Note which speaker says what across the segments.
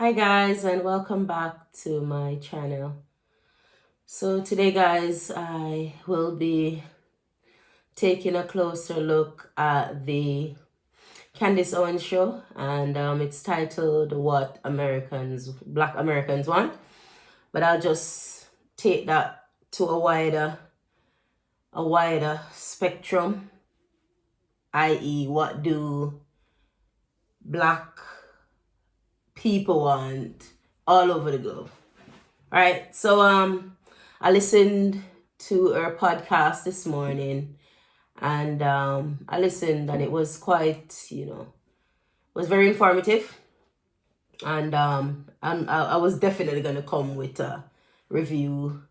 Speaker 1: Hi guys, and welcome back to my channel. So today guys, I will be taking a closer look at the Candace Owens show, and it's titled What Black Americans Want. But I'll just take that to a wider spectrum, i.e. what do Black people want all over the globe. All right, so I listened to her podcast this morning, and I listened, and it was quite, was very informative, and I was definitely gonna come with a review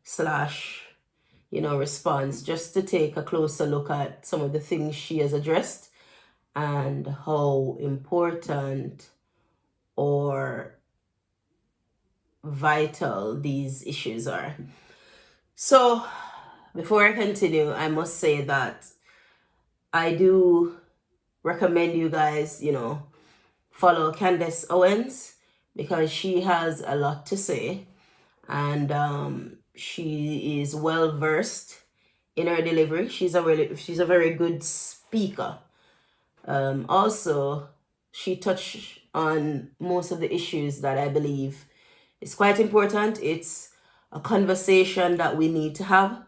Speaker 1: slash, response, just to take a closer look at some of the things she has addressed and how important or vital these issues are. So, before I continue, I must say that I do recommend you guys, follow Candace Owens, because she has a lot to say, and she is well versed in her delivery. She's a very good speaker. Also, she touched on most of the issues that I believe is quite important. It's a conversation that we need to have.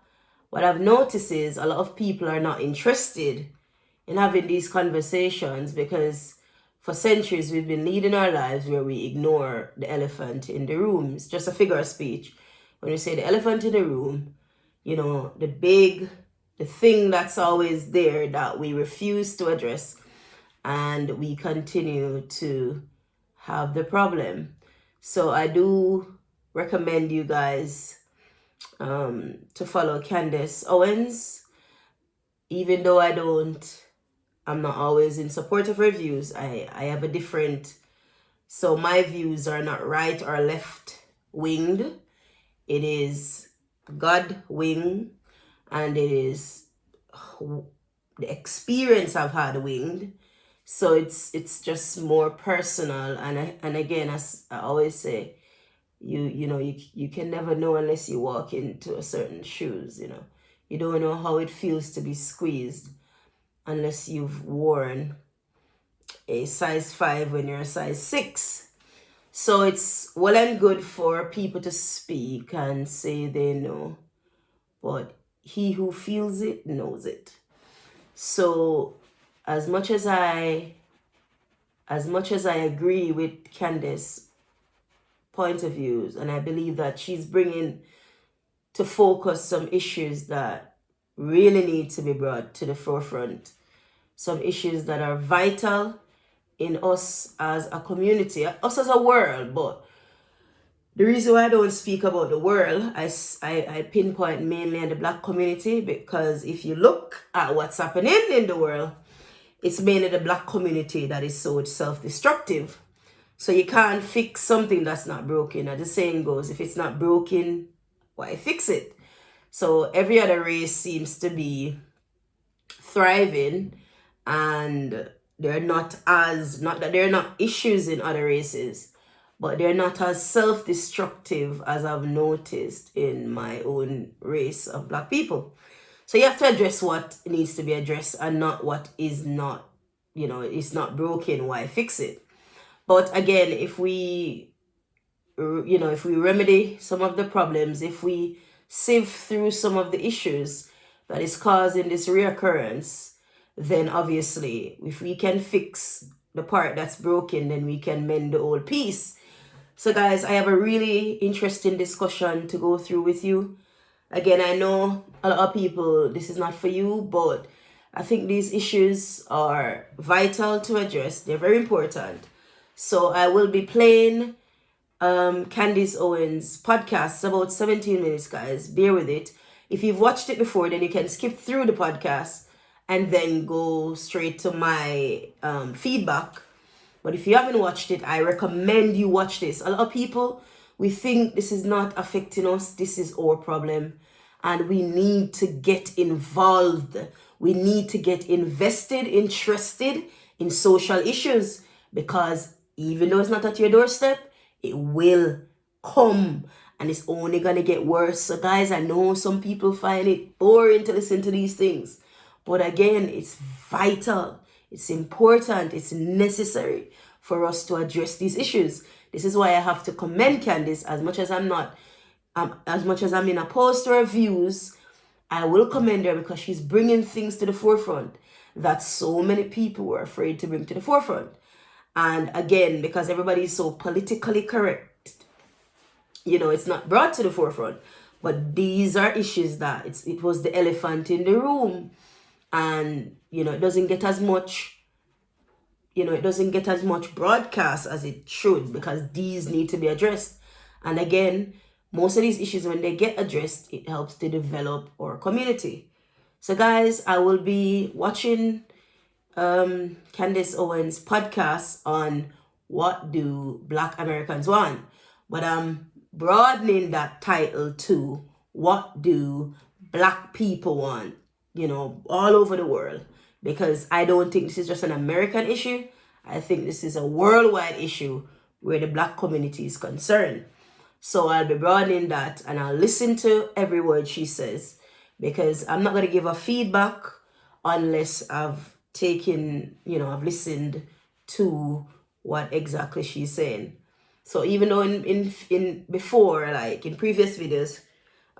Speaker 1: What I've noticed is a lot of people are not interested in having these conversations because for centuries we've been leading our lives where we ignore the elephant in the room. It's just a figure of speech. When we say the elephant in the room, the thing that's always there that we refuse to address, and we continue to have the problem. So I do recommend you guys to follow Candace Owens. Even though I'm not always in support of her views. I have a different, so my views are not right or left winged. It is God wing, and it is the experience I've had winged. So it's just more personal, and again, as I always say, you can never know unless you walk into a certain shoes. You don't know how it feels to be squeezed unless you've worn a size 5 when you're a size 6. So it's well and good for people to speak and say they know, but he who feels it knows it. So as much as I agree with Candace's point of views, and I believe that she's bringing to focus some issues that really need to be brought to the forefront, some issues that are vital in us as a community, us as a world. But the reason why I don't speak about the world, I pinpoint mainly in the Black community, because if you look at what's happening in the world, it's mainly the Black community that is so self-destructive. So you can't fix something that's not broken. As the saying goes, if it's not broken, why fix it? So every other race seems to be thriving, and they're not that there are not issues in other races, but they're not as self-destructive as I've noticed in my own race of Black people. So you have to address what needs to be addressed and not what is not, it's not broken, why fix it? But again, if we remedy some of the problems, if we sift through some of the issues that is causing this reoccurrence, then obviously if we can fix the part that's broken, then we can mend the whole piece. So guys, I have a really interesting discussion to go through with you. Again, I know a lot of people, this is not for you, but I think these issues are vital to address. They're very important. So I will be playing Candace Owens podcast. It's about 17 minutes, guys. Bear with it. If you've watched it before, then you can skip through the podcast and then go straight to my feedback. But if you haven't watched it, I recommend you watch this. A lot of people, we think this is not affecting us. This is our problem. And we need to get involved. We need to get interested in social issues, because even though it's not at your doorstep, It will come, and it's only gonna get worse. So guys, I know some people find it boring to listen to these things, but again, it's vital, it's important, it's necessary for us to address these issues. This is why I have to commend Candace. As much as I'm in opposed to her views, I will commend her because she's bringing things to the forefront that so many people were afraid to bring to the forefront. And again, because everybody is so politically correct, it's not brought to the forefront. But these are issues that it was the elephant in the room, and it doesn't get as much broadcast as it should, because these need to be addressed. And again, most of these issues, when they get addressed, it helps to develop our community. So guys, I will be watching Candace Owens' podcast on what do Black Americans want, but I'm broadening that title to what do Black people want, all over the world, because I don't think this is just an American issue. I think this is a worldwide issue where the Black community is concerned. So I'll be broadening that, and I'll listen to every word she says, because I'm not going to give her feedback unless I've listened to what exactly she's saying. So even though in before, like in previous videos,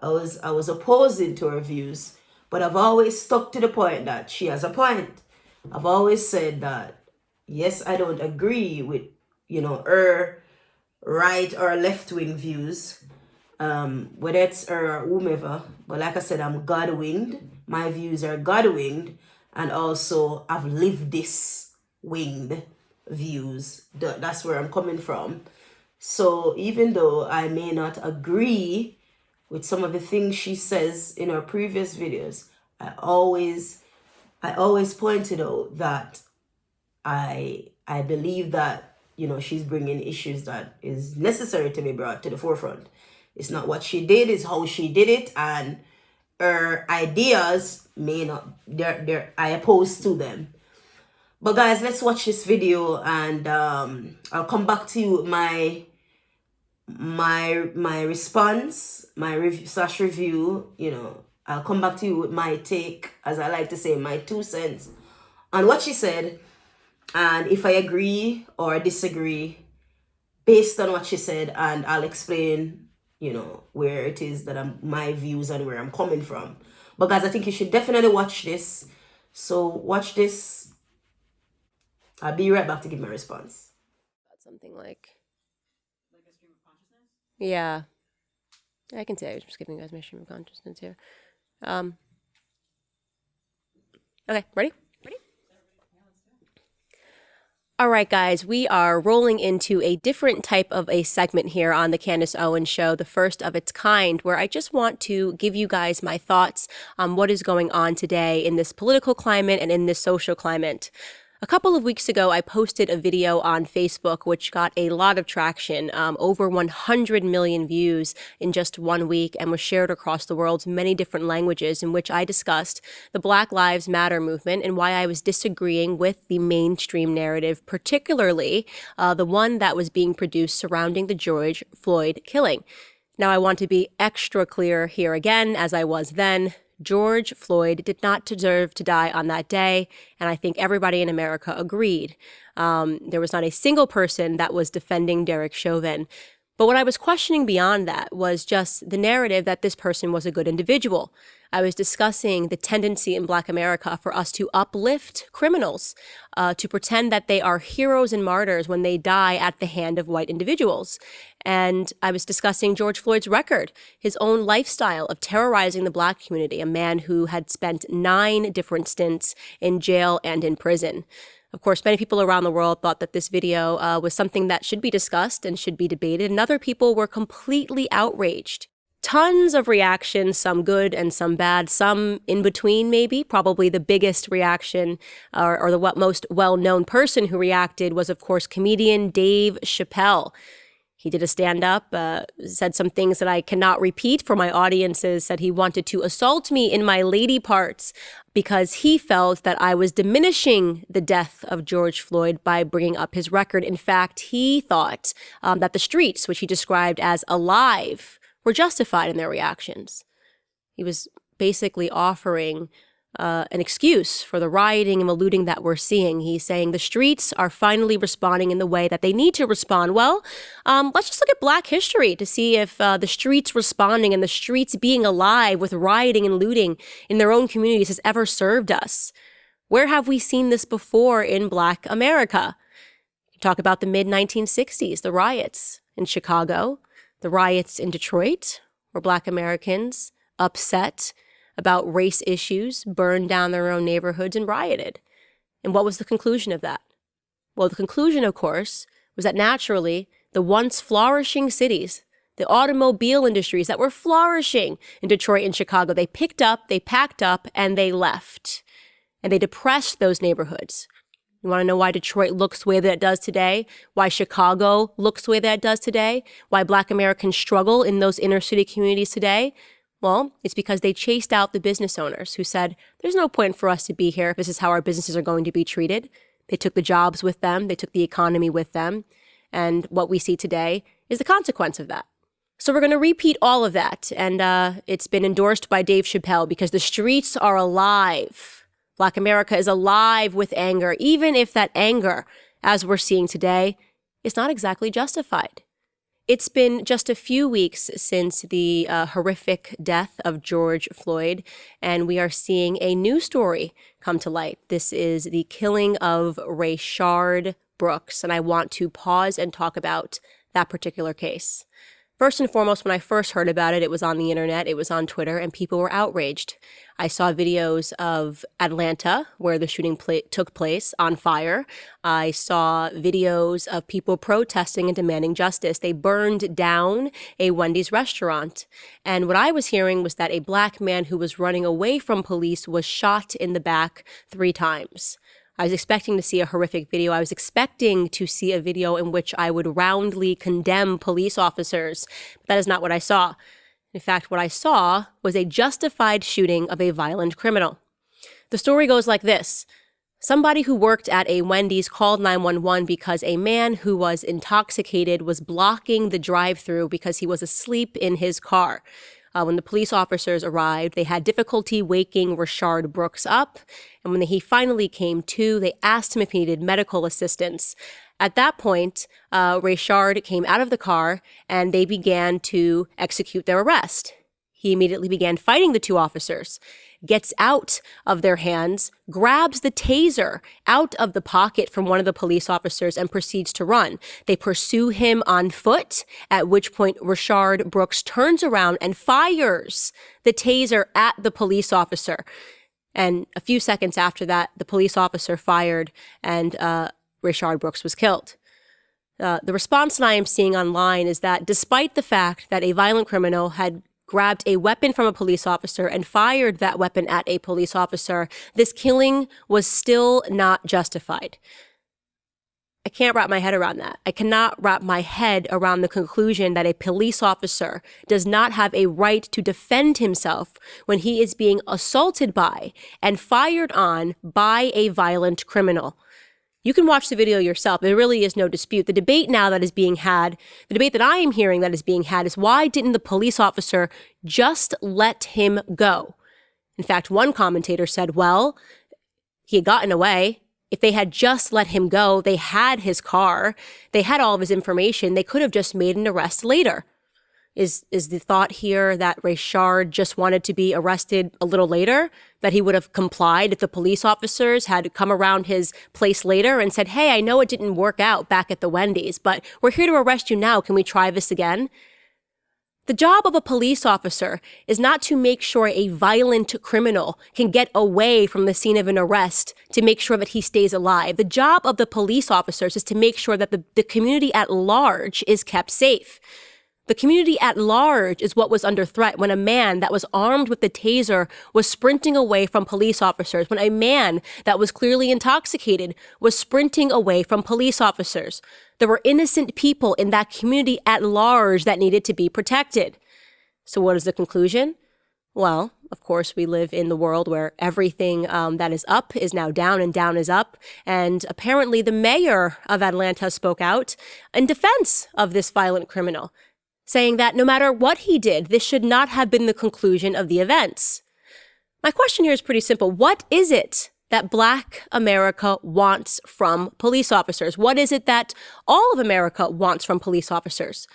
Speaker 1: I was opposing to her views, but I've always stuck to the point that she has a point. I've always said that, yes, I don't agree with, her right or left-wing views, whether it's her or whomever, but like I said, I'm God-winged. My views are God-winged, and also I've lived this winged views. That's where I'm coming from. So even though I may not agree with some of the things she says in her previous videos, I always pointed out that I believe that, she's bringing issues that is necessary to be brought to the forefront. It's not what she did, it's how she did it, and her ideas may not, I oppose to them. But guys, let's watch this video, and I'll come back to you with my response, my review. I'll come back to you with my take, as I like to say, my 2 cents on what she said, and if I agree or disagree based on what she said, and I'll explain, where it is that my views and where I'm coming from. But guys, I think you should definitely watch this. So watch this. I'll be right back to give my response.
Speaker 2: Something like a stream of consciousness? Yeah. I can say I was just giving you guys my stream of consciousness here. Okay, ready? All right, guys, we are rolling into a different type of a segment here on the Candace Owens Show, the first of its kind, where I just want to give you guys my thoughts on what is going on today in this political climate and in this social climate. A couple of weeks ago, I posted a video on Facebook, which got a lot of traction, over 100 million views in just 1 week, and was shared across the world's many different languages, in which I discussed the Black Lives Matter movement and why I was disagreeing with the mainstream narrative, particularly the one that was being produced surrounding the George Floyd killing. Now, I want to be extra clear here again, as I was then. George Floyd did not deserve to die on that day, and I think everybody in America agreed. There was not a single person that was defending Derek Chauvin. But what I was questioning beyond that was just the narrative that this person was a good individual. I was discussing the tendency in Black America for us to uplift criminals, to pretend that they are heroes and martyrs when they die at the hand of white individuals. And I was discussing George Floyd's record, his own lifestyle of terrorizing the Black community, a man who had spent 9 different stints in jail and in prison. Of course, many people around the world thought that this video was something that should be discussed and should be debated, and other people were completely outraged. Tons of reactions, some good and some bad, some in between maybe. Probably the biggest reaction, or the most well-known person who reacted was, of course, comedian Dave Chappelle. He did a stand-up, said some things that I cannot repeat for my audiences, said he wanted to assault me in my lady parts because he felt that I was diminishing the death of George Floyd by bringing up his record. In fact, he thought that the streets, which he described as alive, were justified in their reactions. He was basically offering an excuse for the rioting and the looting that we're seeing. He's saying the streets are finally responding in the way that they need to respond. Well, let's just look at Black history to see if the streets responding and the streets being alive with rioting and looting in their own communities has ever served us. Where have we seen this before in Black America? Talk about the mid-1960s, the riots in Chicago, the riots in Detroit, where Black Americans upset about race issues, burned down their own neighborhoods and rioted. And what was the conclusion of that? Well, the conclusion, of course, was that naturally, the once flourishing cities, the automobile industries that were flourishing in Detroit and Chicago, they picked up, they packed up, and they left. And they depressed those neighborhoods. You want to know why Detroit looks the way that it does today? Why Chicago looks the way that it does today? Why Black Americans struggle in those inner city communities today? Well, it's because they chased out the business owners who said, there's no point for us to be here if this is how our businesses are going to be treated. They took the jobs with them. They took the economy with them. And what we see today is the consequence of that. So we're going to repeat all of that. And it's been endorsed by Dave Chappelle because the streets are alive. Black America is alive with anger, even if that anger, as we're seeing today, is not exactly justified. It's been just a few weeks since the horrific death of George Floyd, and we are seeing a new story come to light. This is the killing of Rayshard Brooks, and I want to pause and talk about that particular case. First and foremost, when I first heard about it, it was on the internet, it was on Twitter, and people were outraged. I saw videos of Atlanta, where the shooting took place, on fire. I saw videos of people protesting and demanding justice. They burned down a Wendy's restaurant. And what I was hearing was that a Black man who was running away from police was shot in the back 3 times. I was expecting to see a horrific video. I was expecting to see a video in which I would roundly condemn police officers. But that is not what I saw. In fact, what I saw was a justified shooting of a violent criminal. The story goes like this. Somebody who worked at a Wendy's called 911 because a man who was intoxicated was blocking the drive-thru because he was asleep in his car. When the police officers arrived, they had difficulty waking Rayshard Brooks up. And when he finally came to, they asked him if he needed medical assistance. At that point, Rayshard came out of the car and they began to execute their arrest. He immediately began fighting the 2 officers, gets out of their hands, grabs the taser out of the pocket from one of the police officers and proceeds to run. They pursue him on foot, at which point Rayshard Brooks turns around and fires the taser at the police officer. And a few seconds after that, the police officer fired and Rayshard Brooks was killed. The response that I am seeing online is that despite the fact that a violent criminal had grabbed a weapon from a police officer and fired that weapon at a police officer, this killing was still not justified. I can't wrap my head around that. I cannot wrap my head around the conclusion that a police officer does not have a right to defend himself when he is being assaulted by and fired on by a violent criminal. You can watch the video yourself. There really is no dispute. The debate now that is being had, the debate that I am hearing that is being had is why didn't the police officer just let him go? In fact, one commentator said, well, he had gotten away. If they had just let him go, they had his car, they had all of his information, they could have just made an arrest later. Is the thought here that Rayshard just wanted to be arrested a little later? That he would have complied if the police officers had come around his place later and said, hey, I know it didn't work out back at the Wendy's, but we're here to arrest you now. Can we try this again? The job of a police officer is not to make sure a violent criminal can get away from the scene of an arrest to make sure that he stays alive. The job of the police officers is to make sure that the community at large is kept safe. The community at large is what was under threat when a man that was armed with the taser was sprinting away from police officers, when a man that was clearly intoxicated was sprinting away from police officers. There were innocent people in that community at large that needed to be protected. So what is the conclusion? Well, of course, we live in the world where everything that is up is now down and down is up. And apparently the mayor of Atlanta spoke out in defense of this violent criminal, saying that no matter what he did, this should not have been the conclusion of the events. My question here is pretty simple. What is it that Black America wants from police officers? What is it that all of America wants from police officers?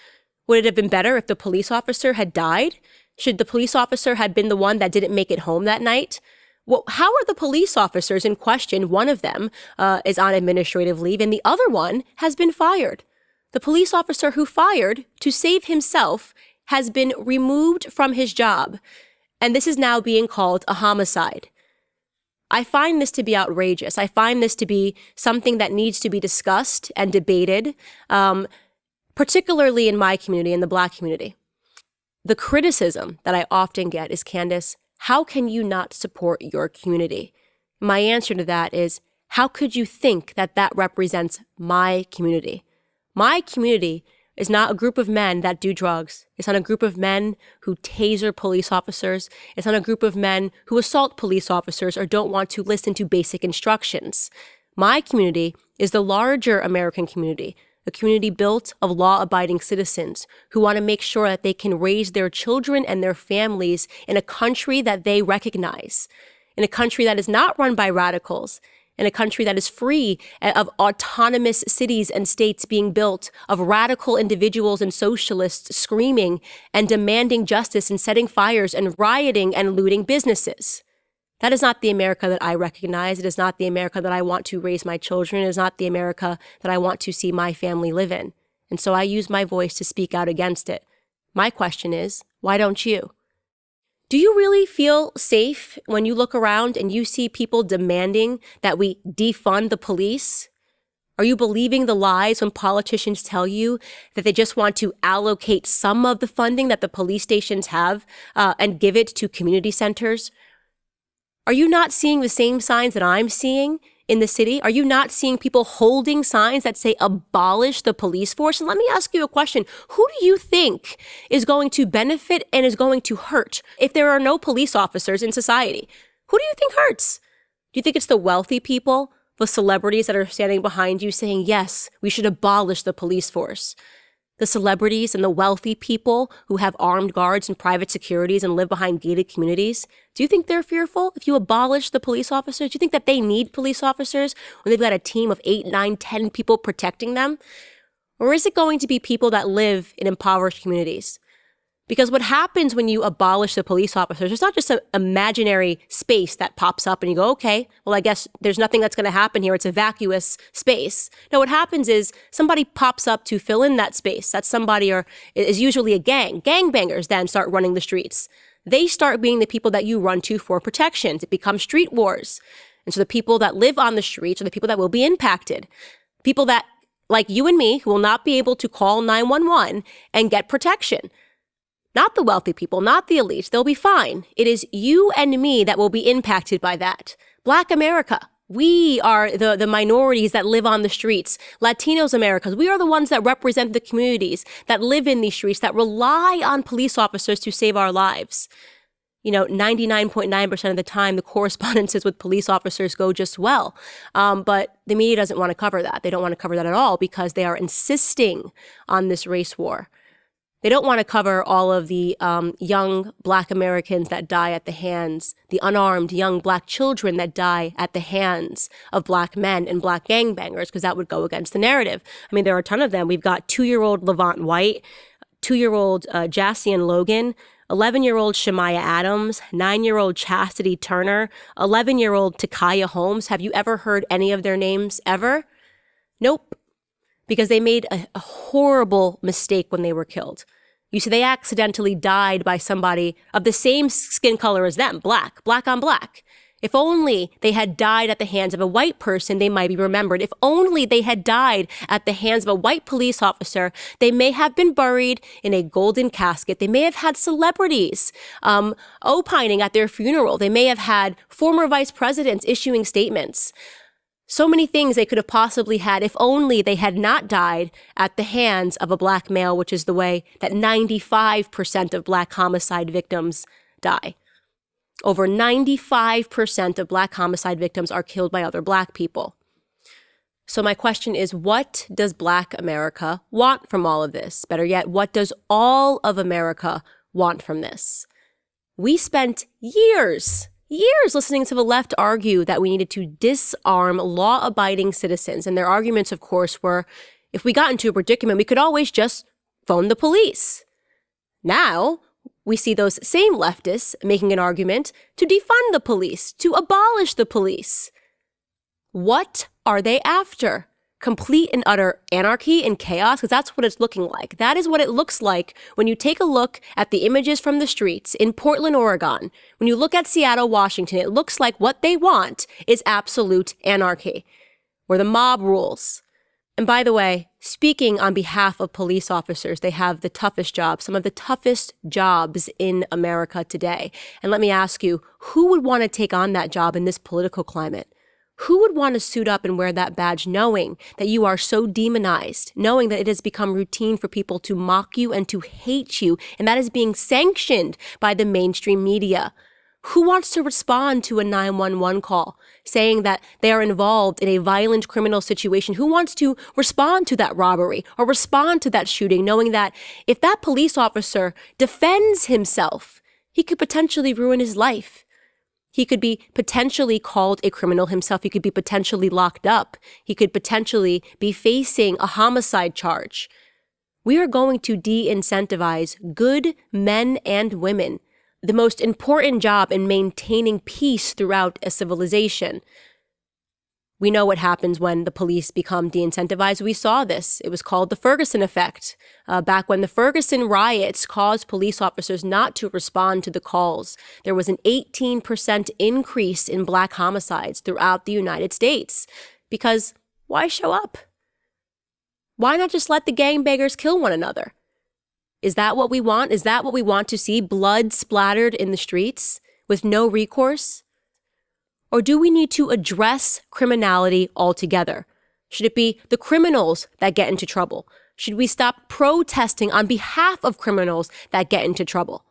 Speaker 2: Would it have been better if the police officer had died? Should the police officer had been the one that didn't make it home that night? Well, how are the police officers in question? One of them is on administrative leave and the other one has been fired. The police officer who fired to save himself has been removed from his job, and this is now being called a homicide. I find this to be outrageous. I find this to be something that needs to be discussed and debated, particularly in my community, in the Black community. The criticism that I often get is, Candace, how can you not support your community? My answer to that is, how could you think that that represents my community? My community is not a group of men that do drugs. It's not a group of men who taser police officers. It's not a group of men who assault police officers or don't want to listen to basic instructions. My community is the larger American community, a community built of law-abiding citizens who want to make sure that they can raise their children and their families in a country that they recognize, in a country that is not run by radicals, in a country that is free of autonomous cities and states being built, of radical individuals and socialists screaming and demanding justice and setting fires and rioting and looting businesses. That is not the America that I recognize. It is not the America that I want to raise my children. It is not the America that I want to see my family live in. And so I use my voice to speak out against it. My question is, why don't you? Do you really feel safe when you look around and you see people demanding that we defund the police? Are you believing the lies when politicians tell you that they just want to allocate some of the funding that the police stations have and give it to community centers? Are you not seeing the same signs that I'm seeing in the city? Are you not seeing people holding signs that say abolish the police force? And let me ask you a question. Who do you think is going to benefit and is going to hurt if there are no police officers in society? Who do you think hurts? Do you think it's the wealthy people, the celebrities that are standing behind you saying, yes, we should abolish the police force? The celebrities and the wealthy people who have armed guards and private securities and live behind gated communities, do you think they're fearful if you abolish the police officers? Do you think that they need police officers when they've got a team of 8, 9, 10 people protecting them? Or is it going to be people that live in impoverished communities? Because what happens when you abolish the police officers, it's not just an imaginary space that pops up and you go, okay, well, I guess there's nothing that's going to happen here. It's a vacuous space. No, what happens is somebody pops up to fill in that space. That somebody is usually a gang. Gangbangers then start running the streets. They start being the people that you run to for protection. It becomes street wars. And so the people that live on the streets are the people that will be impacted. People that, like you and me, who will not be able to call 911 and get protection. Not the wealthy people, not the elites. They'll be fine. It is you and me that will be impacted by that. Black America, we are the minorities that live on the streets. Latinos Americas, we are the ones that represent the communities that live in these streets, that rely on police officers to save our lives. 99.9% of the time, the correspondences with police officers go just well. But the media doesn't want to cover that. They don't want to cover that at all because they are insisting on this race war. They don't want to cover all of the young Black Americans that die at the hands, the unarmed young Black children that die at the hands of Black men and Black gangbangers, because that would go against the narrative. I mean, there are a ton of them. We've got 2-year-old Levant White, 2-year-old Jassian Logan, 11-year-old Shemaya Adams, 9-year-old Chastity Turner, 11-year-old Takaya Holmes. Have you ever heard any of their names ever? Nope. Because they made a horrible mistake when they were killed. You see, they accidentally died by somebody of the same skin color as them, black on black. If only they had died at the hands of a white person, they might be remembered. If only they had died at the hands of a white police officer, they may have been buried in a golden casket. They may have had celebrities opining at their funeral. They may have had former vice presidents issuing statements. So many things they could have possibly had if only they had not died at the hands of a black male, which is the way that 95% of black homicide victims die. Over 95% of black homicide victims are killed by other black people. So my question is, what does Black America want from all of this? Better yet, what does all of America want from this? We spent years listening to the left argue that we needed to disarm law-abiding citizens. And their arguments, of course, were, if we got into a predicament, we could always just phone the police. Now, we see those same leftists making an argument to defund the police, to abolish the police. What are they after? Complete and utter anarchy and chaos? Because that's what it's looking like. That is what it looks like when you take a look at the images from the streets in Portland, Oregon. When you look at Seattle, Washington, it looks like what they want is absolute anarchy, where the mob rules. And by the way, speaking on behalf of police officers, they have the toughest jobs, some of the toughest jobs in America today. And let me ask you, who would want to take on that job in this political climate? Who would want to suit up and wear that badge knowing that you are so demonized, knowing that it has become routine for people to mock you and to hate you, and that is being sanctioned by the mainstream media? Who wants to respond to a 911 call saying that they are involved in a violent criminal situation? Who wants to respond to that robbery or respond to that shooting, knowing that if that police officer defends himself, he could potentially ruin his life? He could be potentially called a criminal himself. He could be potentially locked up. He could potentially be facing a homicide charge. We are going to de-incentivize good men and women, the most important job in maintaining peace throughout a civilization. We know what happens when the police become de-incentivized. We saw this. It was called the Ferguson effect. Back when the Ferguson riots caused police officers not to respond to the calls, there was an 18% increase in black homicides throughout the United States. Because why show up? Why not just let the gangbangers kill one another? Is that what we want? Is that what we want to see? Blood splattered in the streets with no recourse? Or do we need to address criminality altogether? Should it be the criminals that get into trouble? Should we stop protesting on behalf of criminals that get into trouble?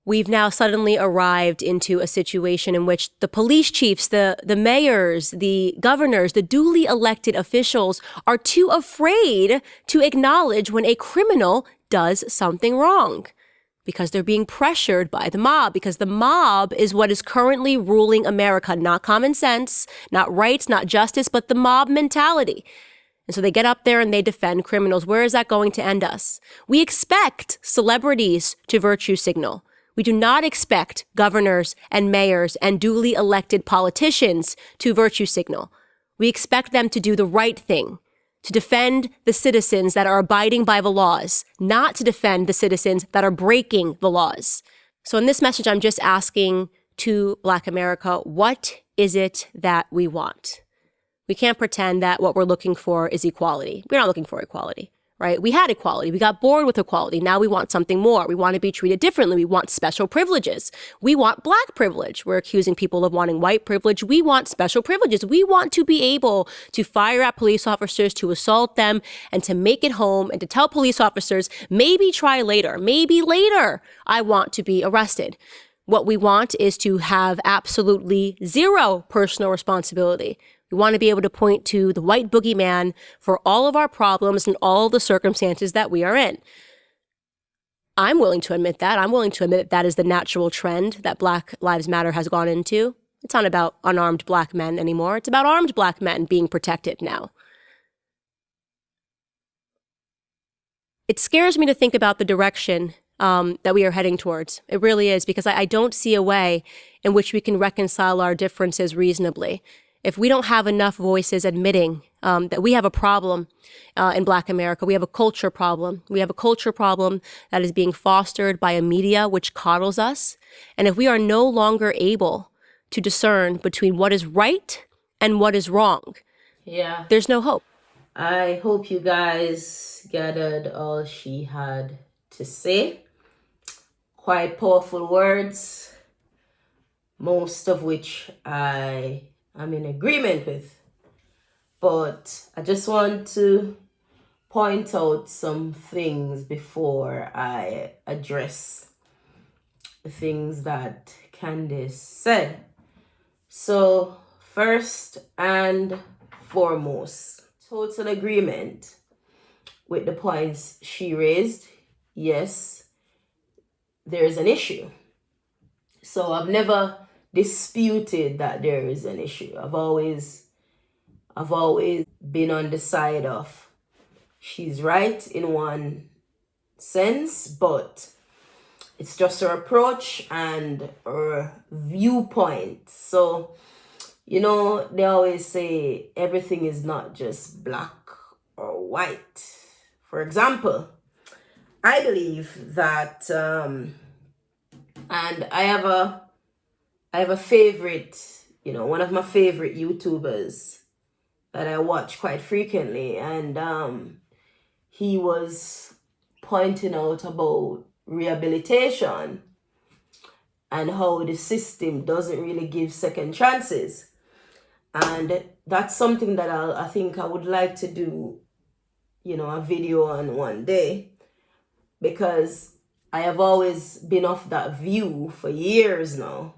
Speaker 2: We've now suddenly arrived into a situation in which the police chiefs, the mayors, the governors, the duly elected officials are too afraid to acknowledge when a criminal does something wrong, because they're being pressured by the mob, because the mob is what is currently ruling America, not common sense, not rights, not justice, but the mob mentality. And so they get up there and they defend criminals. Where is that going to end us? We expect celebrities to virtue signal. We do not expect governors and mayors and duly elected politicians to virtue signal. We expect them to do the right thing, to defend the citizens that are abiding by the laws, not to defend the citizens that are breaking the laws. So in this message, I'm just asking to Black America, what is it that we want? We can't pretend that what we're looking for is equality. We're not looking for equality, right? We had equality. We got bored with equality. Now we want something more. We want to be treated differently. We want special privileges. We want black privilege. We're accusing people of wanting white privilege. We want special privileges. We want to be able to fire at police officers, to assault them, and to make it home, and to tell police officers, maybe try later. Maybe later I want to be arrested. What we want is to have absolutely zero personal responsibility. We want to be able to point to the white boogeyman for all of our problems and all the circumstances that we are in. I'm willing to admit that. I'm willing to admit that that is the natural trend that Black Lives Matter has gone into. It's not about unarmed black men anymore. It's about armed black men being protected now. It scares me to think about the direction that we are heading towards. It really is, because I don't see a way in which we can reconcile our differences reasonably. If we don't have enough voices admitting that we have a problem in Black America, we have a culture problem. We have a culture problem that is being fostered by a media which coddles us. And if we are no longer able to discern between what is right and what is wrong,
Speaker 1: Yeah.
Speaker 2: there's no hope.
Speaker 1: I hope you guys gathered all she had to say. Quite powerful words, most of which I am in agreement with. But I just want to point out some things before I address the things that Candace said. So, first and foremost, total agreement with the points she raised. Yes, there's an issue. So I've never disputed that there is an issue. I've always been on the side of she's right in one sense, but it's just her approach and her viewpoint. So, you know, they always say everything is not just black or white. For example, I believe that, and I have a favorite, one of my favorite YouTubers that I watch quite frequently, and he was pointing out about rehabilitation and how the system doesn't really give second chances. And that's something that I think I would like to do, a video on one day, because I have always been of that view for years now,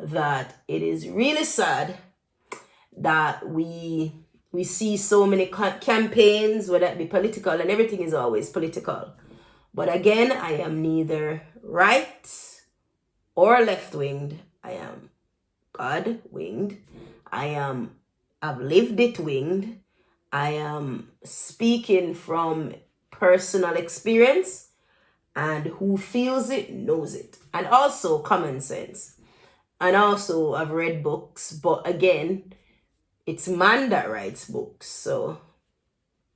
Speaker 1: that it is really sad that we see so many campaigns, whether it be political, and everything is always political. But again, I am neither right or left-winged. I am God-winged. I've lived it winged. I am speaking from personal experience, and who feels it knows it. And also common sense. And also I've read books, but again, it's man that writes books. So,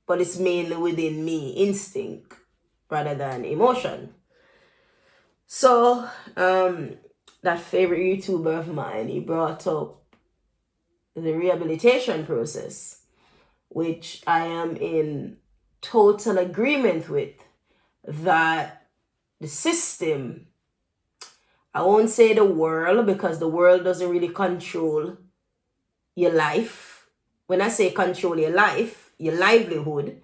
Speaker 1: but it's mainly within me, instinct rather than emotion. So, that favorite YouTuber of mine, he brought up the rehabilitation process, which I am in total agreement with, that the system, I won't say the world, because the world doesn't really control your life. When I say control your life, your livelihood,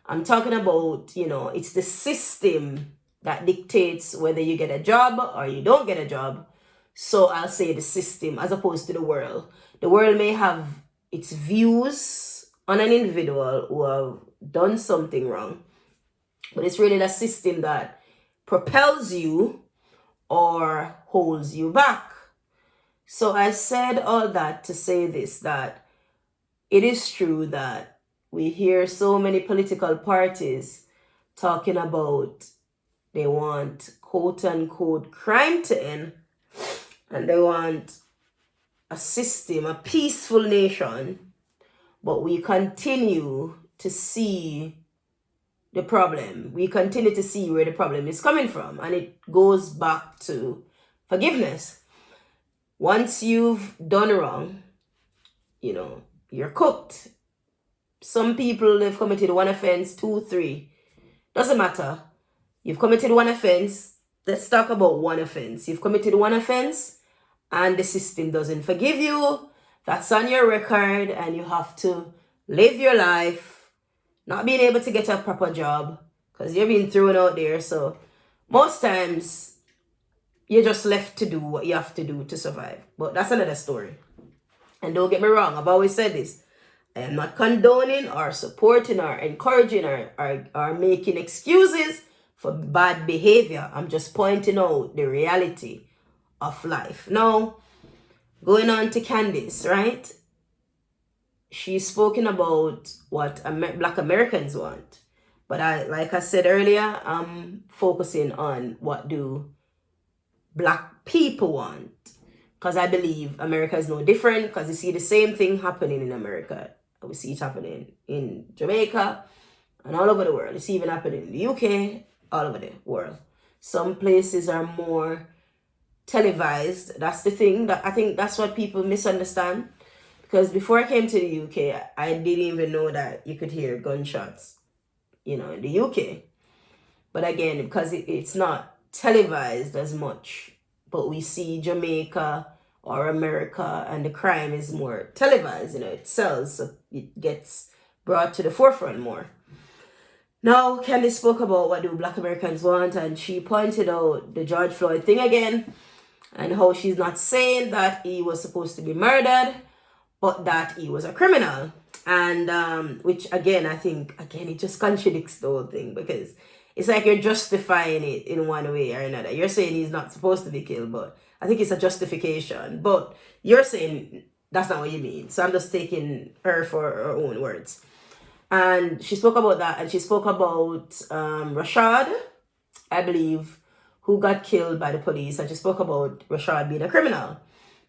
Speaker 1: I'm talking about, it's the system that dictates whether you get a job or you don't get a job. So I'll say the system as opposed to the world. The world may have its views on an individual who have done something wrong, but it's really the system that propels you or holds you back. So I said all that to say this, that it is true that we hear so many political parties talking about they want quote unquote crime to end, and they want a system, a peaceful nation, but we continue to see the problem. We continue to see where the problem is coming from, and it goes back to forgiveness. Once you've done wrong, you're cooked. Some people, they've committed one offense, 2, 3. Doesn't matter. You've committed one offense. Let's talk about one offense. You've committed one offense and the system doesn't forgive you. That's on your record, and you have to live your life, not being able to get a proper job because you're being thrown out there. So most times you're just left to do what you have to do to survive. But that's another story. And don't get me wrong, I've always said this. I am not condoning or supporting or encouraging or making excuses for bad behavior. I'm just pointing out the reality of life. Now, going on to Candace, right? She's spoken about what Black Americans want. But like I said earlier, I'm focusing on what do Black people want. Because I believe America is no different, because you see the same thing happening in America. We see it happening in Jamaica and all over the world. It's even happening in the UK, all over the world. Some places are more televised. That's the thing. That I think that's what people misunderstand. Because before I came to the UK, I didn't even know that you could hear gunshots, in the UK. But again, because it's not televised as much, but we see Jamaica or America, and the crime is more televised, it sells, so it gets brought to the forefront more. Now, Candace spoke about what do Black Americans want, and she pointed out the George Floyd thing again, and how she's not saying that he was supposed to be murdered, but that he was a criminal. And which again, I think, it just contradicts the whole thing, because it's like you're justifying it in one way or another. You're saying he's not supposed to be killed, but I think it's a justification. But you're saying that's not what you mean. So I'm just taking her for her own words. And she spoke about that, and she spoke about Rashad, I believe, who got killed by the police. And she spoke about Rashad being a criminal.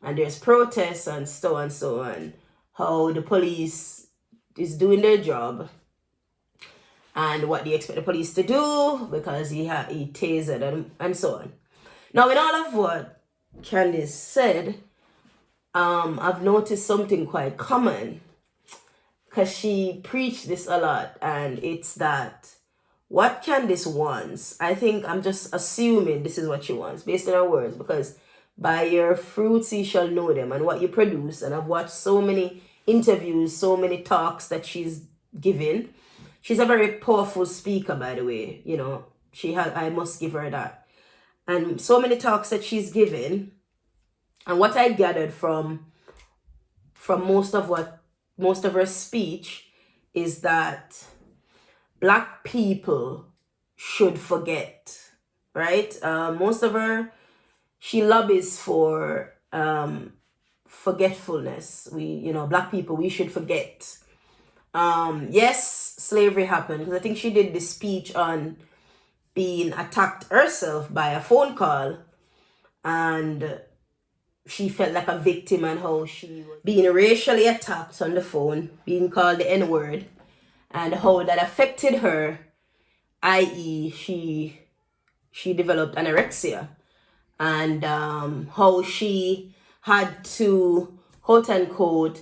Speaker 1: And there's protests and so on, how the police is doing their job and what they expect the police to do because he tasered and so on. Now, in all of what Candace said, I've noticed something quite common, because she preached this a lot, and it's that what Candace wants, I think I'm just assuming this is what she wants based on her words, because by your fruits ye shall know them, and what you produce. And I've watched so many interviews, so many talks that she's given. She's a very powerful speaker, by the way. I must give her that. And so many talks that she's given, and what I gathered from most of her speech is that Black people should forget, right? Most of her, she lobbies for forgetfulness. Black people, we should forget. Yes, slavery happened, because I think she did this speech on being attacked herself by a phone call, and she felt like a victim, and how she was being racially attacked on the phone, being called the N-word, and how that affected her, i.e. she developed anorexia, and how she had to, quote unquote,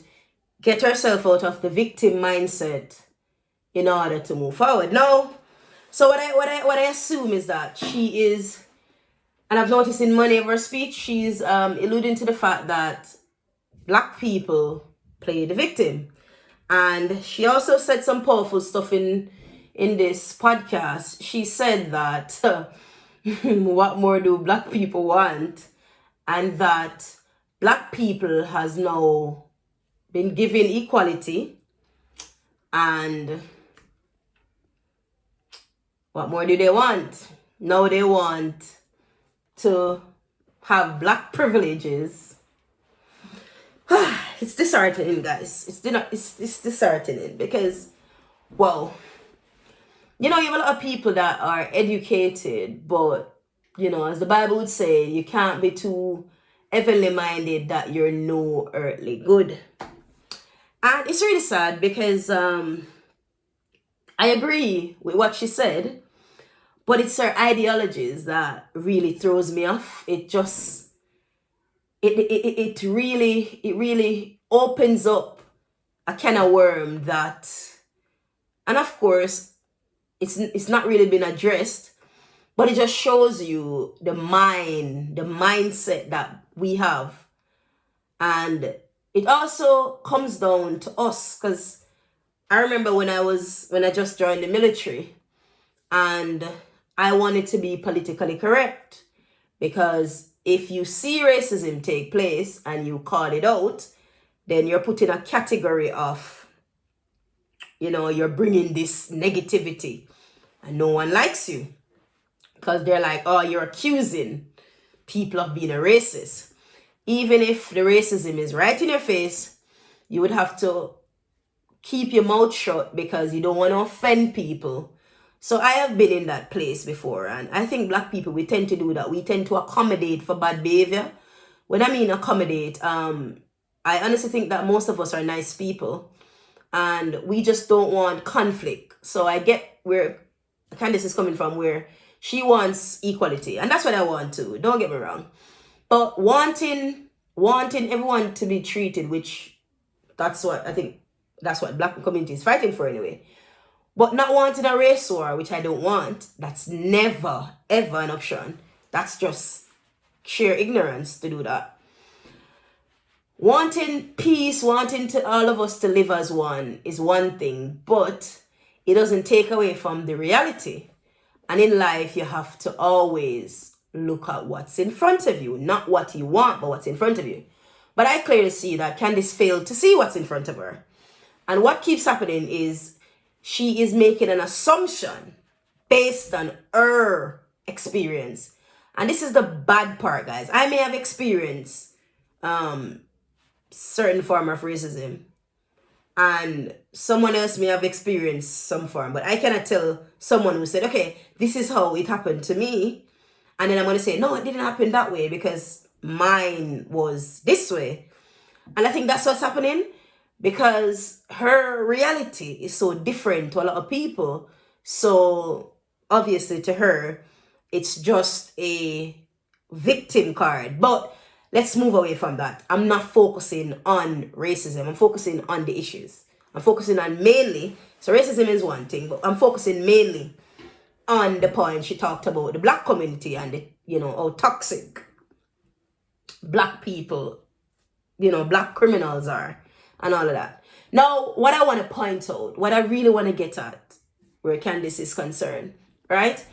Speaker 1: get herself out of the victim mindset in order to move forward. Now, so what I assume is that she is, and I've noticed in many of her speech, she's alluding to the fact that Black people play the victim. And she also said some powerful stuff in this podcast. She said that what more do Black people want? And that Black people has now been given equality, and what more do they want? Now they want to have Black privileges. It's disheartening, guys. It's disheartening, because, well, you have a lot of people that are educated, but, as the Bible would say, you can't be too heavenly minded that you're no earthly good. And it's really sad, because I agree with what she said, but it's her ideologies that really throws me off. It really opens up a can of worm that, and of course, it's not really been addressed, but it just shows you the mindset that we have. And it also comes down to us, because I remember when I just joined the military, and I wanted to be politically correct, because if you see racism take place and you call it out, then you're put in a category of, you're bringing this negativity, and no one likes you, because they're like, oh, you're accusing people of being a racist. Even if the racism is right in your face, you would have to keep your mouth shut, because you don't want to offend people. So I have been in that place before, and I think Black people, we tend to do that. We tend to accommodate for bad behavior. When I mean accommodate, I honestly think that most of us are nice people, and we just don't want conflict. So I get where Candace is coming from, where she wants equality, and that's what I want too. Don't get me wrong. But wanting everyone to be treated, which that's what I think that's what black community is fighting for anyway. But not wanting a race war, which I don't want, that's never ever an option. That's just sheer ignorance to do that. Wanting peace, wanting to all of us to live as one is one thing, but it doesn't take away from the reality. And in life, you have to always look at what's in front of you, not what you want, but what's in front of you. But I clearly see that Candace failed to see what's in front of her. And what keeps happening is she is making an assumption based on her experience. And this is the bad part, guys. I may have experienced certain form of racism, and someone else may have experienced some form, but I cannot tell someone who said, okay, this is how it happened to me, and then I'm going to say, no, it didn't happen that way because mine was this way. And I think that's what's happening, because her reality is so different to a lot of people. So obviously to her, it's just a victim card. But let's move away from that. I'm not focusing on racism. I'm focusing on the issues. I'm focusing on mainly, so racism is one thing, but I'm focusing mainly on the point she talked about the black community and the, how toxic black people, black criminals are and all of that. Now, what I want to point out, what I really want to get at where Candace is concerned, right,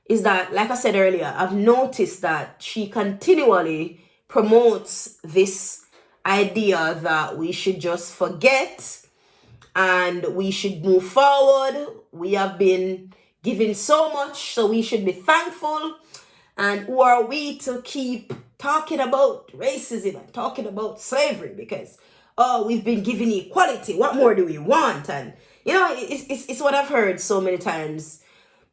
Speaker 1: is that, like I said earlier, I've noticed that she continually promotes this idea that we should just forget and we should move forward. We have been given so much, so we should be thankful. And who are we to keep talking about racism and talking about slavery? Because, we've been given equality. What more do we want? And, it's what I've heard so many times.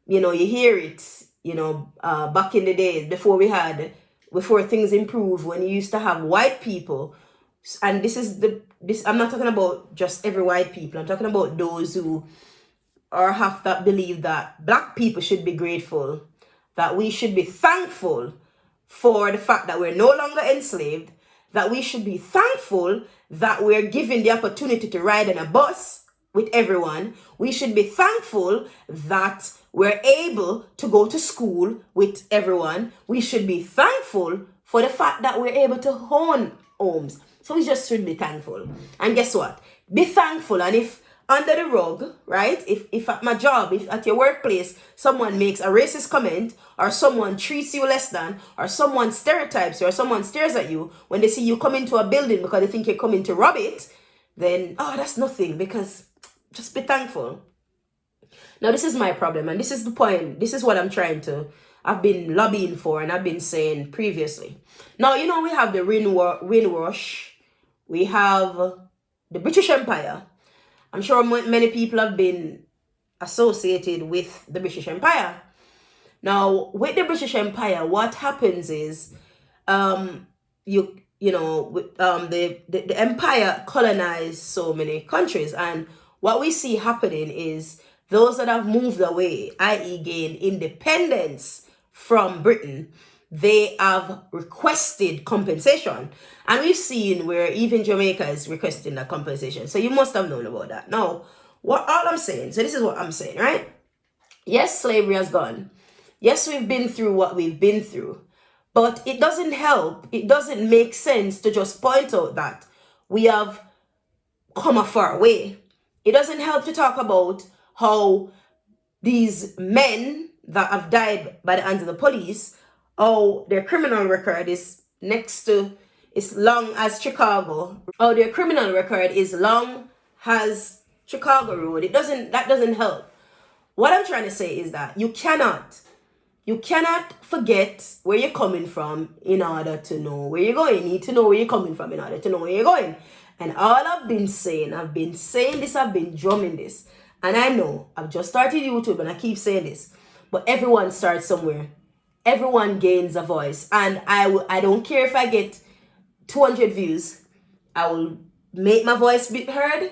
Speaker 1: You hear it, back in the days before things improved, when you used to have white people. And I'm not talking about just every white people. I'm talking about those who have that belief that black people should be grateful, that we should be thankful for the fact that we're no longer enslaved, that we should be thankful that we're given the opportunity to ride on a bus with everyone. We should be thankful that we're able to go to school with everyone. We should be thankful for the fact that we're able to own homes. So we just should be thankful. And guess what? Be thankful. And if under the rug, right? If at my job, if at your workplace, someone makes a racist comment, or someone treats you less than, or someone stereotypes you, or someone stares at you when they see you come into a building because they think you're coming to rob it, then, that's nothing, because just be thankful. Now, this is my problem, and this is the point. This is what I've been lobbying for, and I've been saying previously. Now, we have the Windrush, we have the British Empire. I'm sure many people have been associated with the British Empire. Now, with the British Empire, what happens is, the empire colonized so many countries, and what we see happening is those that have moved away, i.e. gained independence from Britain, they have requested compensation. And we've seen where even Jamaica is requesting that compensation. So you must have known about that. Now, so this is what I'm saying, right? Yes, slavery has gone. Yes, we've been through what we've been through. But it doesn't help. It doesn't make sense to just point out that we have come a far way. It doesn't help to talk about how these men that have died by the hands of the police, their criminal record is long as Chicago. Their criminal record is long as Chicago Road. That doesn't help. What I'm trying to say is that you cannot forget where you're coming from in order to know where you're going. You need to know where you're coming from in order to know where you're going. And all I've been saying this, I've been drumming this. And I know I've just started YouTube and I keep saying this, but everyone starts somewhere. Everyone gains a voice. And I don't care if I get 200 views. I will make my voice be heard,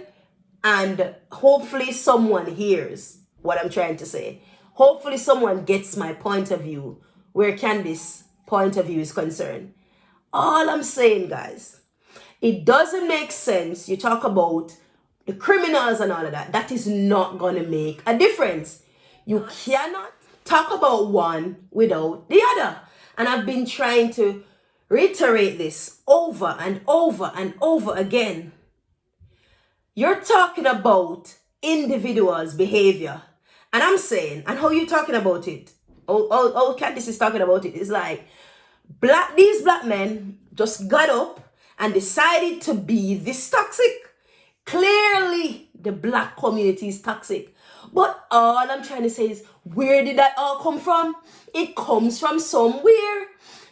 Speaker 1: and hopefully someone hears what I'm trying to say. Hopefully someone gets my point of view where Candace's point of view is concerned. All I'm saying, guys, it doesn't make sense. You talk about the criminals and all of that. That is not going to make a difference. You cannot talk about one without the other. And I've been trying to reiterate this over and over and over again. You're talking about individuals' behavior. And I'm saying, and how you talking about it? Oh, Candace is talking about it. It's like these black men just got up and decided to be this toxic. Clearly, the black community is toxic. But all I'm trying to say is, where did that all come from? It comes from somewhere.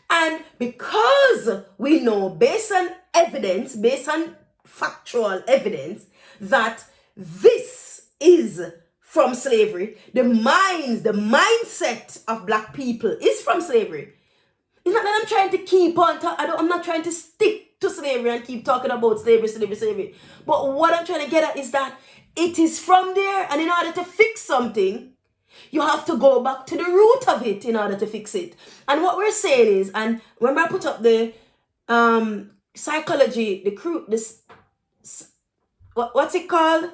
Speaker 1: And because we know, based on evidence, based on factual evidence, that this is from slavery, the mindset of black people is from slavery. It's not that I'm trying to keep on I'm not trying to stick to slavery and keep talking about slavery. But what I'm trying to get at is that it is from there, and in order to fix something, you have to go back to the root of it in order to fix it. And what we're saying is, and remember I put up the psychology, what's it called?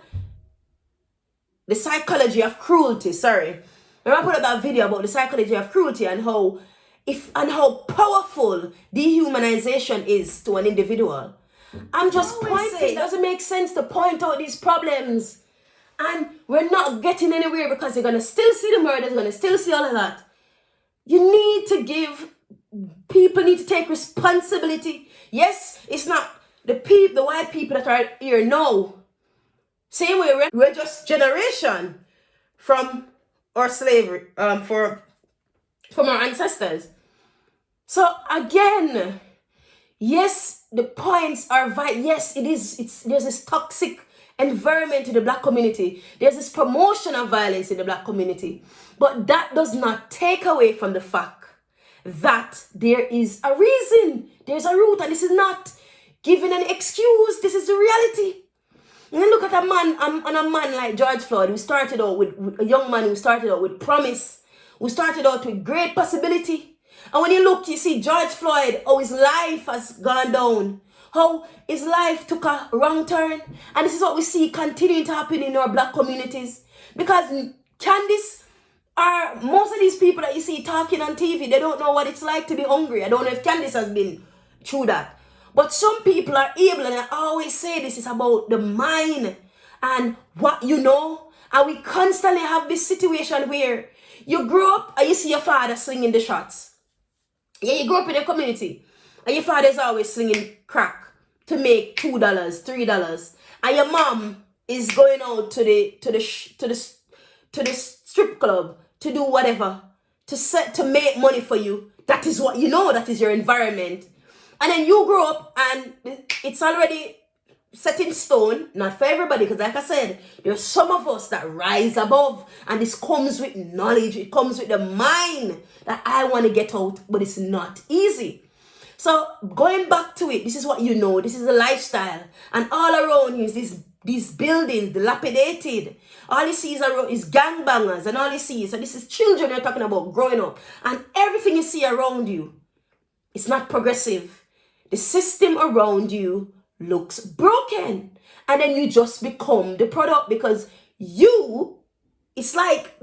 Speaker 1: The psychology of cruelty, sorry. Remember I put up that video about the psychology of cruelty and how powerful dehumanization is to an individual. I'm just pointing. It doesn't make sense to point out these problems. And we're not getting anywhere because you're going to still see the murders, you're going to still see all of that. People need to take responsibility. Yes, it's not the white people that are here now. Same way, we're just generation from our slavery, from our ancestors. So again, yes, the points are yes, there's this toxic environment in the black community. There's this promotion of violence in the black community. But that does not take away from the fact that there is a reason, there's a root, and this is not giving an excuse. This is the reality. And then look at a man like George Floyd, who started out with a young man who started out with promise, who started out with great possibility. And when you look, you see George Floyd, how his life has gone down, how his life took a wrong turn. And this is what we see continuing to happen in our black communities. Because Candace, most of these people that you see talking on TV, they don't know what it's like to be hungry. I don't know if Candace has been through that. But some people are able, and I always say this is about the mind and what you know. And we constantly have this situation where you grow up and you see your father slinging the shots. Yeah, you grow up in a community and your father is always slinging crack to make $2, $3, and your mom is going out to the strip club to do whatever to make money for you. That is what you know. That is your environment. And then you grow up and it's already set in stone, not for everybody, because like I said, there's some of us that rise above, and this comes with knowledge, it comes with the mind that I want to get out, but it's not easy. So going back to it, this is what you know, this is a lifestyle, and all around you is these buildings, dilapidated. All you see is gangbangers, and all you see is, so this is children you're talking about growing up, and everything you see around you, it's not progressive. The system around you looks broken, and then you just become the product, because it's like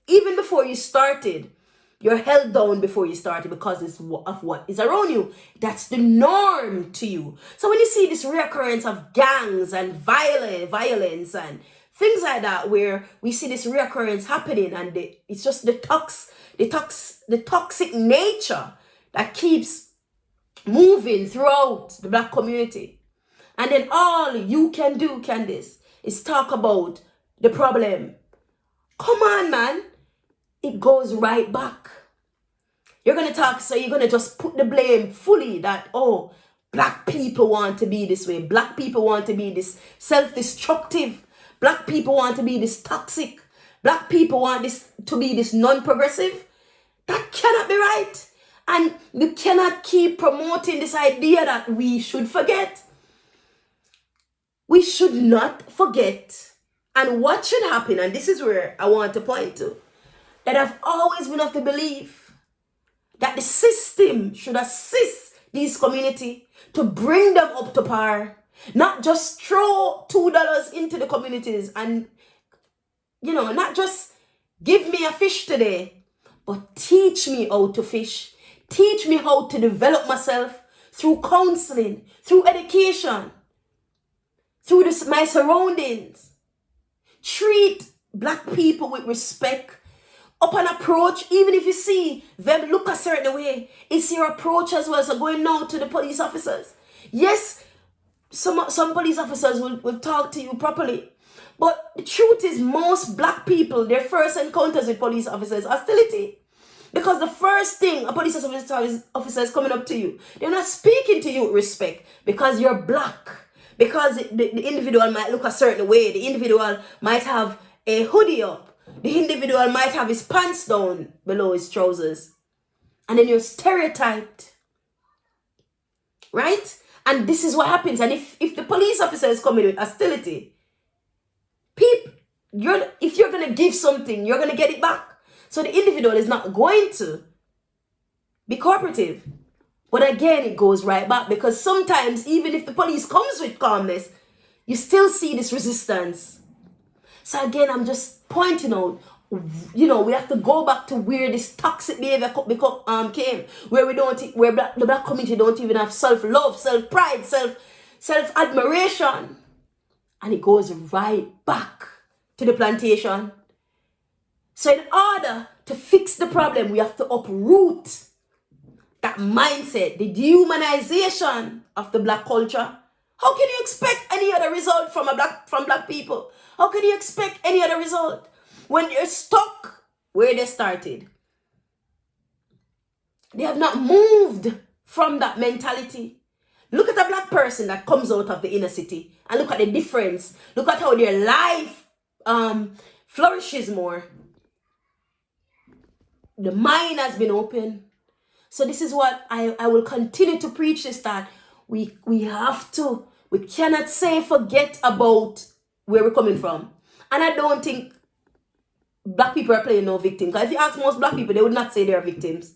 Speaker 1: even before you started, you're held down before you started because of what is around you. That's the norm to you. So when you see this reoccurrence of gangs and violence and things like that, where we see this reoccurrence happening, and it's just the toxic nature that keeps moving throughout the black community. And then all you can do, Candace, is talk about the problem. Come on, man. It goes right back. You're going to just put the blame fully that, oh, black people want to be this way. Black people want to be this self-destructive. Black people want to be this toxic. Black people want this to be this non-progressive. That cannot be right. And you cannot keep promoting this idea that we should forget. We should not forget. And what should happen, and this is where I want to point to, that I've always been of the belief that the system should assist these community, to bring them up to par, not just throw $2 into the communities and, not just give me a fish today, but teach me how to fish. Teach me how to develop myself through counseling, through education, through my surroundings. Treat Black people with respect. Upon approach, even if you see them look a certain way, it's your approach as well. So going now to the police officers. Yes, some police officers will talk to you properly. But the truth is, most Black people, their first encounters with police officers, hostility. Because the first thing a police officer is coming up to you, they're not speaking to you with respect because you're Black. Because the individual might look a certain way. The individual might have a hoodie up. The individual might have his pants down below his trousers. And then you're stereotyped. Right? And this is what happens. And if the police officer is coming with hostility, if you're going to give something, you're going to get it back. So the individual is not going to be cooperative. But again, it goes right back, because sometimes even if the police comes with calmness, you still see this resistance. So again, I'm just pointing out, we have to go back to where this toxic behavior came, where the Black community don't even have self-love, self-pride, self-admiration. And it goes right back to the plantation. So in order to fix the problem, we have to uproot that mindset, the dehumanization of the Black culture. How can you expect any other result from Black people? How can you expect any other result when they're stuck where they started? They have not moved from that mentality. Look at a Black person that comes out of the inner city and look at the difference. Look at how their life flourishes more. The mind has been open. So this is what I will continue to preach, is that we cannot forget about where we're coming from. And I don't think Black people are playing no victim. Because if you ask most Black people, they would not say they are victims.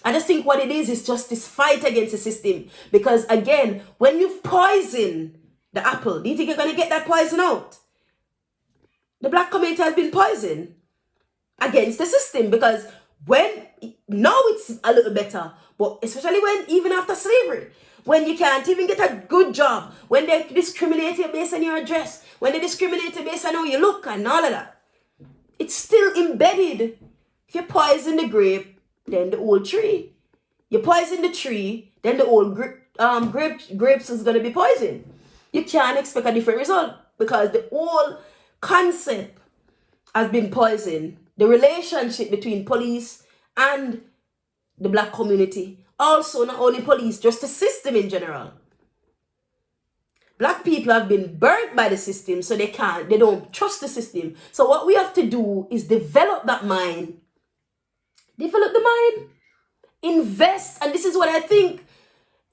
Speaker 1: I just think what it is just this fight against the system. Because again, when you poison the apple, do you think you're going to get that poison out? The Black community has been poisoned against the system, because now it's a little better, but especially even after slavery, when you can't even get a good job, when they discriminate you based on your address, when they discriminate you based on how you look and all of that, it's still embedded. If you poison the grape, then the whole tree. You poison the tree, then the whole grapes is going to be poisoned. You can't expect a different result, because the whole concept has been poisoned. The relationship between police and the Black community. Also, not only police, just the system in general. Black people have been burnt by the system, so they don't trust the system. So what we have to do is develop that mind. Develop the mind. Invest. And this is what I think.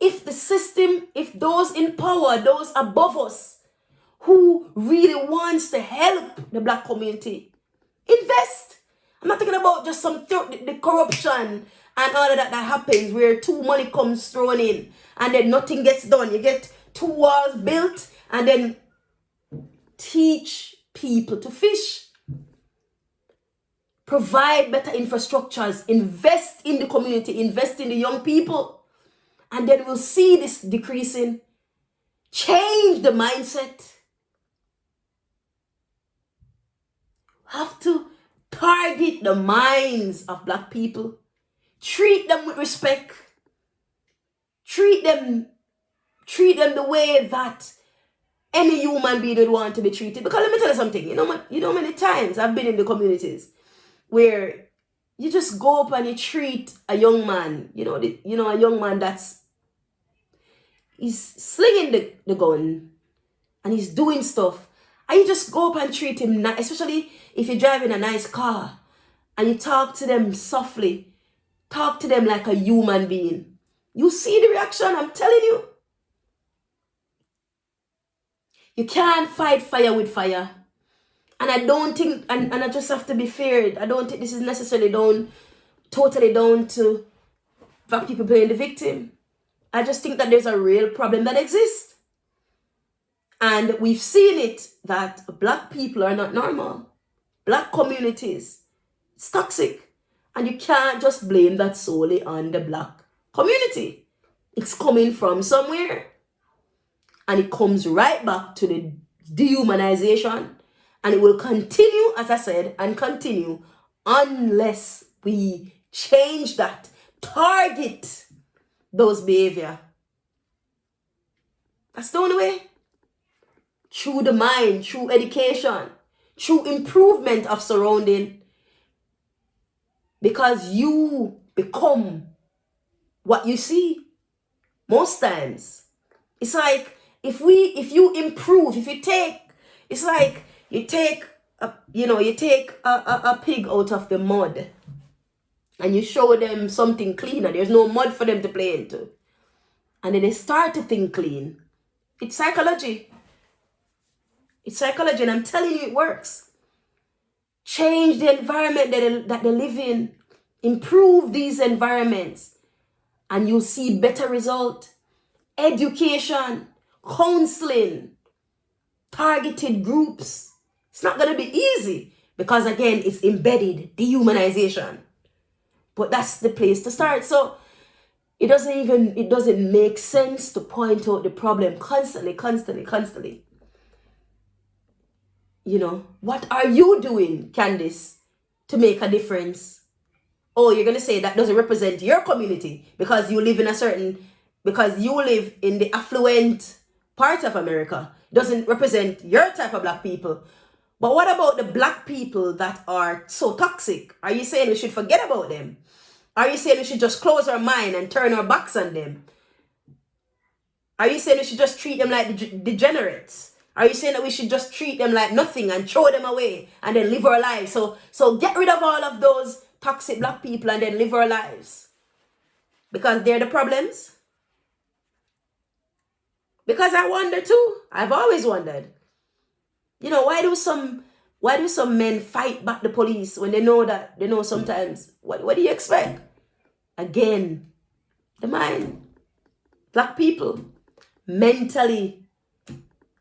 Speaker 1: If the system, if those in power, those above us, who really wants to help the Black community, invest. I'm not talking about just the corruption and all of that happens, where too money comes thrown in and then nothing gets done. You get 2 walls built and then teach people to fish. Provide better infrastructures. Invest in the community. Invest in the young people. And then we'll see this decreasing. Change the mindset. Have to target the minds of Black people. Treat them with respect. Treat them the way that any human being would want to be treated. Because let me tell you something. You know many times I've been in the communities where you just go up and you treat a young man. A young man he's slinging the gun and he's doing stuff. And you just go up and treat him, especially if you're driving a nice car, and you talk to them softly, talk to them like a human being. You see the reaction, I'm telling you. You can't fight fire with fire. And I don't think, and I just have to be fair, I don't think this is necessarily totally down to Black people playing the victim. I just think that there's a real problem that exists. And we've seen it that Black people are not normal. Black communities, it's toxic. And you can't just blame that solely on the Black community. It's coming from somewhere. And it comes right back to the dehumanization. And it will continue, as I said, and continue unless we change that, target those behavior. That's the only way. Through the mind, through education, through improvement of surrounding. Because you become what you see. Most times. It's like if you improve, if you take, it's like you take a pig out of the mud and you show them something cleaner. There's no mud for them to play into. And then they start to think clean. It's psychology. It's psychology, and I'm telling you it works. Change the environment that they live in. Improve these environments. And you'll see better result. Education, counseling, targeted groups. It's not going to be easy because, again, it's embedded dehumanization. But that's the place to start. So it doesn't make sense to point out the problem constantly. You know, what are you doing, Candace, to make a difference? Oh, you're going to say that doesn't represent your community because you live in the affluent part of America. It doesn't represent your type of Black people. But what about the Black people that are so toxic? Are you saying we should forget about them? Are you saying we should just close our mind and turn our backs on them? Are you saying we should just treat them like degenerates? Are you saying that we should just treat them like nothing and throw them away and then live our lives? So get rid of all of those toxic Black people and then live our lives. Because they're the problems. Because I wonder too. I've always wondered. You know, why do some men fight back the police when they know sometimes? What do you expect? Again, the mind. Black people. Mentally.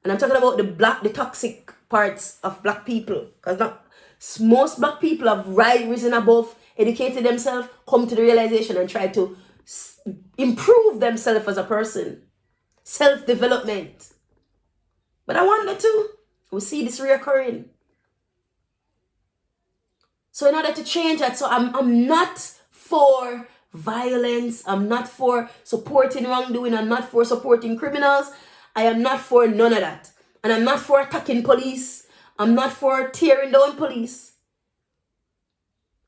Speaker 1: And I'm talking about the toxic parts of Black people. Because most Black people have risen above, educated themselves, come to the realization and try to improve themselves as a person. Self-development. But I wonder too, we see this reoccurring. So in order to change that, so I'm not for violence. I'm not for supporting wrongdoing. I'm not for supporting criminals. I am not for none of that. And I'm not for attacking police. I'm not for tearing down police.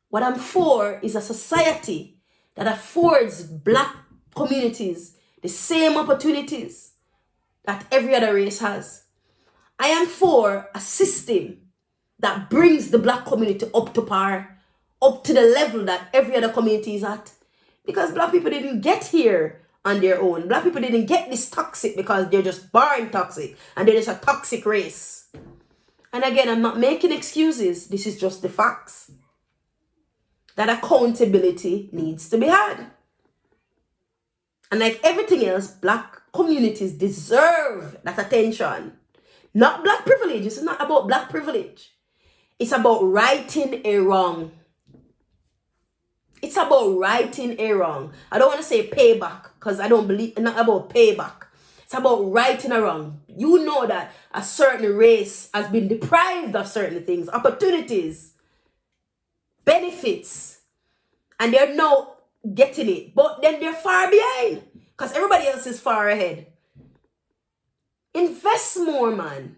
Speaker 1: What I'm for is a society that affords Black communities the same opportunities that every other race has. I am for a system that brings the Black community up to par, up to the level that every other community is at. Because Black people didn't get here on their own. Black people didn't get this toxic because they're just born toxic and they're just a toxic race. And again, I'm not making excuses. This is just the facts. That accountability needs to be had. And like everything else, Black communities deserve that attention. Not Black privilege. This is not about Black privilege. It's about righting a wrong. It's about righting a wrong. I don't want to say payback because I don't believe, not about payback. It's about righting a wrong. You know that a certain race has been deprived of certain things, opportunities, benefits, and they're now getting it. But then they're far behind because everybody else is far ahead. Invest more, man.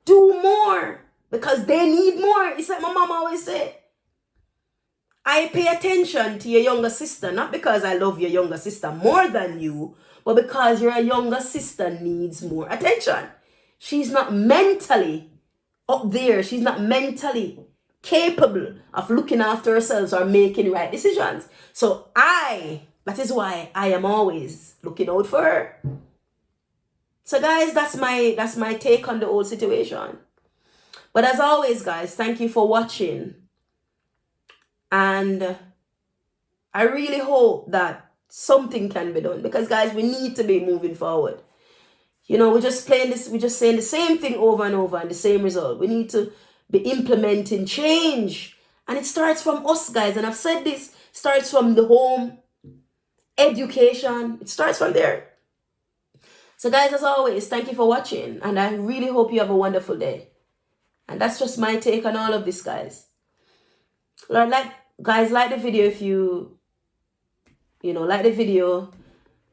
Speaker 1: Do more because they need more. It's like my mom always said. I pay attention to your younger sister, not because I love your younger sister more than you, but because your younger sister needs more attention. She's not mentally up there. She's not mentally capable of looking after herself or making right decisions. So that is why I am always looking out for her. So guys, that's my take on the whole situation. But as always, guys, thank you for watching. And I really hope that something can be done. Because guys, we need to be moving forward. You know, we're just saying the same thing over and over and the same result. We need to be implementing change. And it starts from us, guys. And I've said this, starts from the home, education. It starts from there. So guys, as always, thank you for watching. And I really hope you have a wonderful day. And that's just my take on all of this, guys. Like the video if you like the video.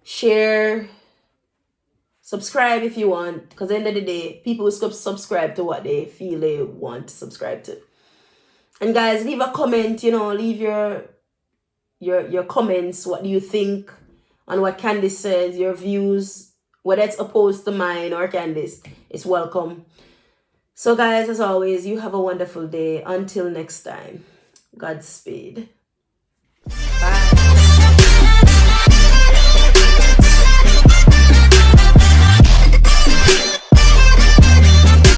Speaker 1: Share. Subscribe if you want, because at the end of the day, people will subscribe to what they feel they want to subscribe to. And guys, leave a comment, leave your comments. What do you think on what Candace says? Your views, whether it's opposed to mine or Candace, it's welcome. So guys, as always, you have a wonderful day. Until next time, Godspeed. Bye.